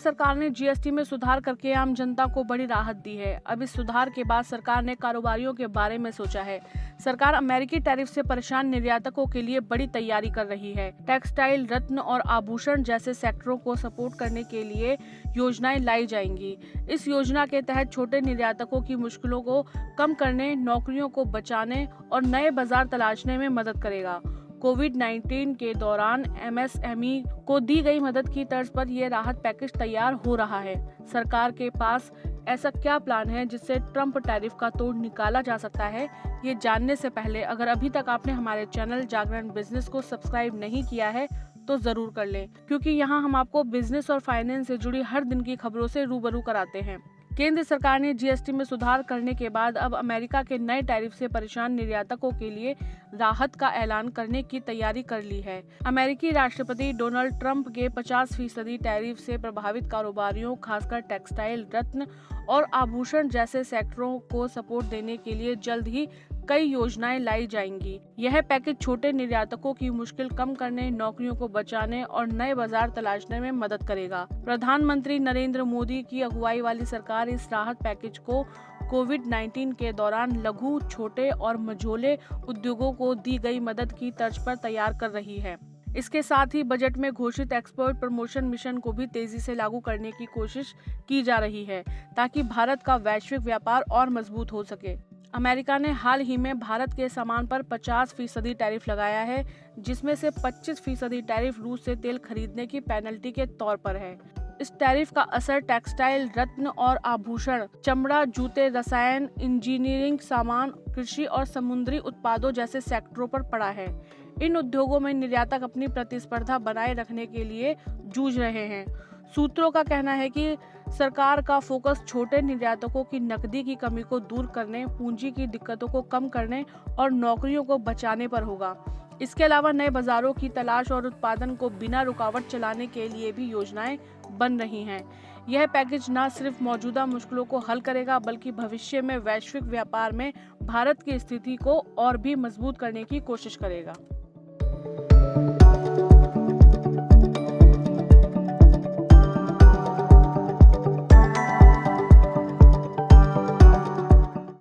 सरकार ने जीएसटी में सुधार करके आम जनता को बड़ी राहत दी है। अब इस सुधार के बाद सरकार ने कारोबारियों के बारे में सोचा है। सरकार अमेरिकी टैरिफ से परेशान निर्यातकों के लिए बड़ी तैयारी कर रही है। टेक्सटाइल, रत्न और आभूषण जैसे सेक्टरों को सपोर्ट करने के लिए योजनाएं लाई जाएंगी। इस योजना के तहत छोटे निर्यातकों की मुश्किलों को कम करने, नौकरियों को बचाने और नए बाजार तलाशने में मदद करेगा। कोविड-19 के दौरान एमएसएमई को दी गई मदद की तर्ज पर यह राहत पैकेज तैयार हो रहा है। सरकार के पास ऐसा क्या प्लान है जिससे ट्रम्प टैरिफ का तोड़ निकाला जा सकता है? ये जानने से पहले अगर अभी तक आपने हमारे चैनल जागरण बिजनेस को सब्सक्राइब नहीं किया है तो जरूर कर लें, क्योंकि यहाँ हम आपको बिजनेस और फाइनेंस से जुड़ी हर दिन की खबरों से रूबरू कराते हैं। केंद्र सरकार ने जीएसटी में सुधार करने के बाद अब अमेरिका के नए टैरिफ से परेशान निर्यातकों के लिए राहत का ऐलान करने की तैयारी कर ली है। अमेरिकी राष्ट्रपति डोनाल्ड ट्रंप के 50% टैरिफ से प्रभावित कारोबारियों, खासकर टेक्सटाइल, रत्न और आभूषण जैसे सेक्टरों को सपोर्ट देने के लिए जल्द ही कई योजनाएं लाई जाएंगी। यह पैकेज छोटे निर्यातकों की मुश्किल कम करने, नौकरियों को बचाने और नए बाजार तलाशने में मदद करेगा। प्रधानमंत्री नरेंद्र मोदी की अगुवाई वाली सरकार इस राहत पैकेज को कोविड-19 के दौरान लघु, छोटे और मझोले उद्योगों को दी गई मदद की तर्ज पर तैयार कर रही है। इसके साथ ही बजट में घोषित एक्सपोर्ट प्रमोशन मिशन को भी तेजी से लागू करने की कोशिश की जा रही है, ताकि भारत का वैश्विक व्यापार और मजबूत हो सके। अमेरिका ने हाल ही में भारत के सामान पर 50% टैरिफ लगाया है, जिसमें से 25% टैरिफ रूस से तेल खरीदने की पेनल्टी के तौर पर है। इस टैरिफ का असर टेक्सटाइल, रत्न और आभूषण, चमड़ा, जूते, रसायन, इंजीनियरिंग सामान, कृषि और समुद्री उत्पादों जैसे सेक्टरों पर पड़ा है। इन उद्योगों में निर्यातक अपनी प्रतिस्पर्धा बनाए रखने के लिए जूझ रहे हैं। सूत्रों का कहना है कि सरकार का फोकस छोटे निर्यातकों की नकदी की कमी को दूर करने, पूंजी की दिक्कतों को कम करने और नौकरियों को बचाने पर होगा। इसके अलावा नए बाजारों की तलाश और उत्पादन को बिना रुकावट चलाने के लिए भी योजनाएं बन रही हैं। यह पैकेज न सिर्फ मौजूदा मुश्किलों को हल करेगा, बल्कि भविष्य में वैश्विक व्यापार में भारत की स्थिति को और भी मजबूत करने की कोशिश करेगा।